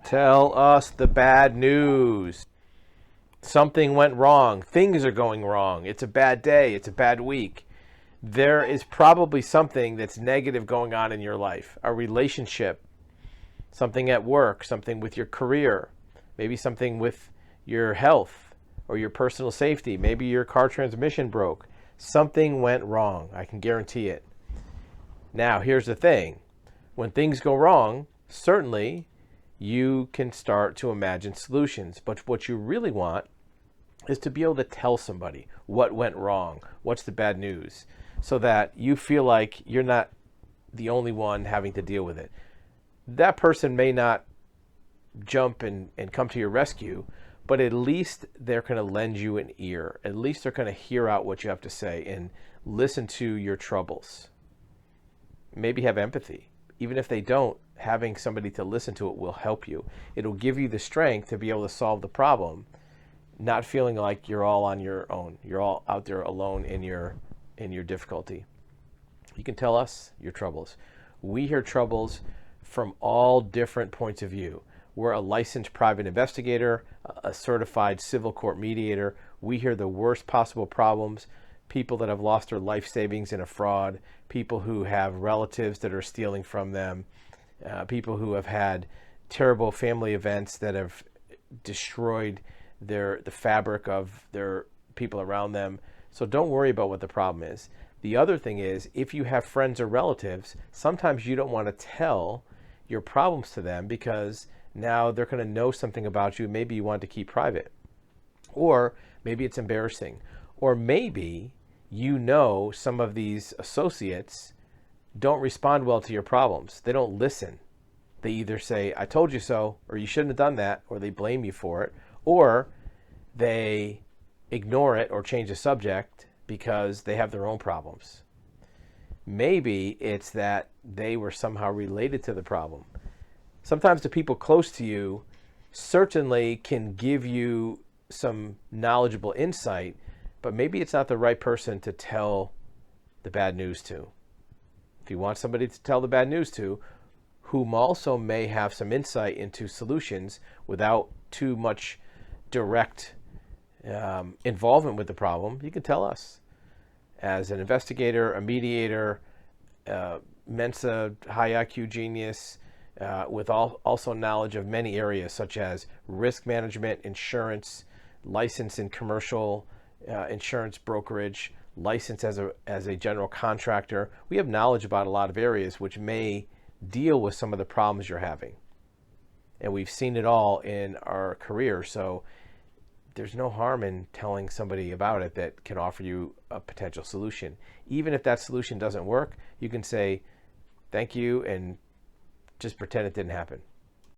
Tell us the bad news. Something went wrong. Things are going wrong. It's a bad day. It's a bad week. There is probably something that's negative going on in your life. A relationship, something at work, something with your career, maybe something with your health or your personal safety. Maybe your car transmission broke. Something went wrong. I can guarantee it. Now, here's the thing. When things go wrong, certainly you can start to imagine solutions. But what you really want is to be able to tell somebody what went wrong, what's the bad news, so that you feel like you're not the only one having to deal with it. That person may not jump and come to your rescue, but at least they're going to lend you an ear. At least they're going to hear out what you have to say and listen to your troubles. Maybe have empathy. Even if they don't, having somebody to listen to it will help you. It'll give you the strength to be able to solve the problem, not feeling like you're all on your own. You're all out there alone in your difficulty. You can tell us your troubles. We hear troubles from all different points of view. We're a licensed private investigator, a certified civil court mediator. We hear the worst possible problems, people that have lost their life savings in a fraud, people who have relatives that are stealing from them, people who have had terrible family events that have destroyed the fabric of their people around them. So don't worry about what the problem is. The other thing is, if you have friends or relatives, sometimes you don't want to tell your problems to them because now they're going to know something about you. Maybe you want to keep private, or maybe it's embarrassing, or maybe some of these associates don't respond well to your problems. They don't listen. They either say, I told you so, or you shouldn't have done that, or they blame you for it, or they ignore it or change the subject because they have their own problems. Maybe it's that they were somehow related to the problem. Sometimes the people close to you certainly can give you some knowledgeable insight, but maybe it's not the right person to tell the bad news to. If you want somebody to tell the bad news to, whom also may have some insight into solutions without too much direct involvement with the problem, you can tell us. As an investigator, a mediator, Mensa high IQ genius, with also knowledge of many areas such as risk management, insurance, license in commercial insurance brokerage, license as a general contractor. We have knowledge about a lot of areas which may deal with some of the problems you're having. And we've seen it all in our career. So there's no harm in telling somebody about it that can offer you a potential solution. Even if that solution doesn't work, you can say, thank you, and just pretend it didn't happen.